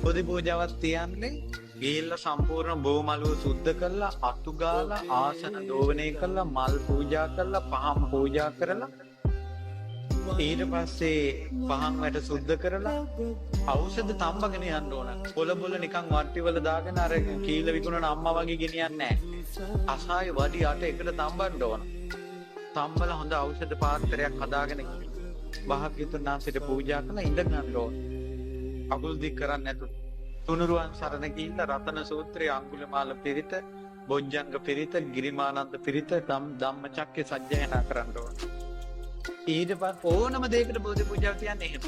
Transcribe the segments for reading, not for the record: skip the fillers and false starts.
බෝධි පූජාවක් තියන්නේ ගිහිල්ලා සම්පූර්ණ බෝමලුව සුද්ධ කරලා අතු ගාලා ආසන දෝවණය කරලා මල් පූජා කරලා පහන් පූජා කරලා ඊට පස්සේ පහන් වැට සුද්ධ කරලා ඖෂධ තම්බගෙන යන්න ඕන. පොළබොල නිකන් වට්ටිවල දාගෙන අර කීල විකුණන අම්මා වගේ ගෙනියන්නේ නැහැ. අසාය වඩි අට එකට තම්බන්න ඕන. තම්බල හොඳ ඖෂධ පාත්‍රයක් හදාගෙන භාග්‍යවතුන් වහන්සේට පූජා කරලා ඉඳ ගන්න ඕන. අකුල් දික් කරන්නේ නැතුව තුනුරුවන් සරණ ගිහිල්ලා රතන සූත්‍රයේ අඟුලිමාල පිරිත, බොජ්ජංග පිරිත, ගිරිමානන්ද පිරිත ධම්මචක්කේ සජ්ජායනා කරන්න ඕන. ඊට පස්සේ ඕනම දෙයකට බෝධි පූජාව තියන්නේ එහෙම.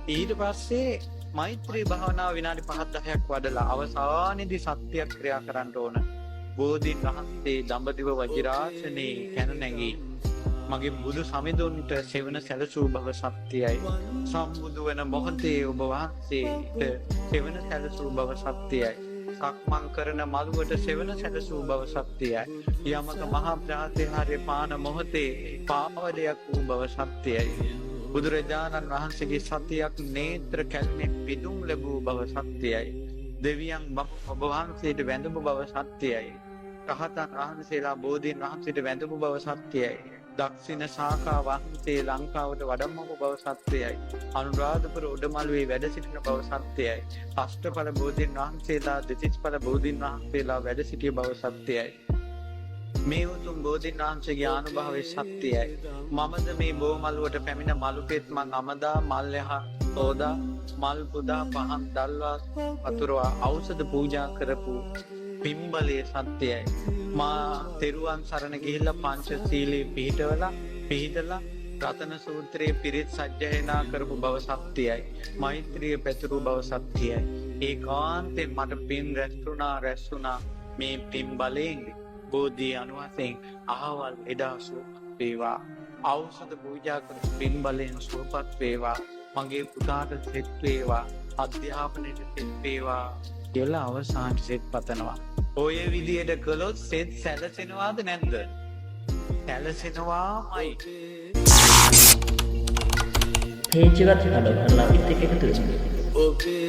ඊට පස්සේ මෛත්‍රී භාවනාව විනාඩි 5-10ක් වඩලා අවසානයේදී සත්‍ය ක්‍රියා කරන්න ඕන. බෝධීන් වහන්සේ දඹදිව වජිරාසනේ කැන නැගී මගේ බුදු සමිඳුන්ට සෙවන සැලසූ බව සත්‍යයි. සම්බුදු වෙන මොහොතේ ඔබ වහන්සේට සෙවන සැලසූ බව සත්‍යයි. සක්මන් කරන මළුවට සෙවන සැලසූ බව සත්‍යයි. යමක මහා ප්‍රාතිහාර්ය පාන මොහොතේ පාවඩයක් වූ බව සත්‍යයි. බුදුරජාණන් වහන්සේගේ සතියක් නේත්‍ර කැල්මෙන් පිදුම් ලැබූ බව සත්‍යයි. දෙවියන් ඔබ වහන්සේට වැඳපු බව සත්‍යයි. රහතන් වහන්සේලා බෝධීන් වහන්සේට වැඳපු බව සත්‍යයි. දක්ෂිණ ශාඛා වහන්සේ ලංකාවට වඩම්මපු බව සත්‍යයි. අනුරාධපුර උඩමළුවේ වැඩ සිටින බව සත්‍යයි. අෂ්ටඵල බෝධීන් වහන්සේලා දෙතිස්ඵල බෝධීන් වහන්සේලා වැඩ සිටිය බව සත්‍යයි. මේ උතුම් බෝධීන් වහන්සේගේ අනුභවයේ සත්‍යයි. මමද මේ බෝමළුවට පැමිණ මළුපෙත් මං අමදා මල් යහ සෝදා මල් පුදා පහන් දල්වා වතුරවා ඖෂධ පූජා කරපු පිම්බලයේ සත්‍යයි. මා තෙරුවන් සරණ ගිහිල්ලා පංචශීලයේ පිහිටලා රතන සූත්‍රයේ පිරිත් සජ්ජායනා කරපු බව සත්‍යයි. මෛත්‍රිය පැතුරු බව සත්‍යයි. ඒකාන්තයෙන් මට පින් රැස්ුණා මේ පින් බලයෙන් බෝධි අනුවසෙන් අහවල් එදා සුවපත් වේවා. ඖෂධ පූජා කරපු පින් බලයෙන් සුවපත් වේවා. මගේ පුතාට සෙත් වේවා. අධ්‍යාපනයට සෙත් වේවා කියලා අවසාන සෙත් පතනවා. ඔය විදියට කළොත් සෙත් සැලසෙනවාද නැද්ද? සැලසෙනවාමයි. පේජ් එකත් ෆලෝ කරලා අපිත් එක්ක එකතු වෙන්න. ඔබේ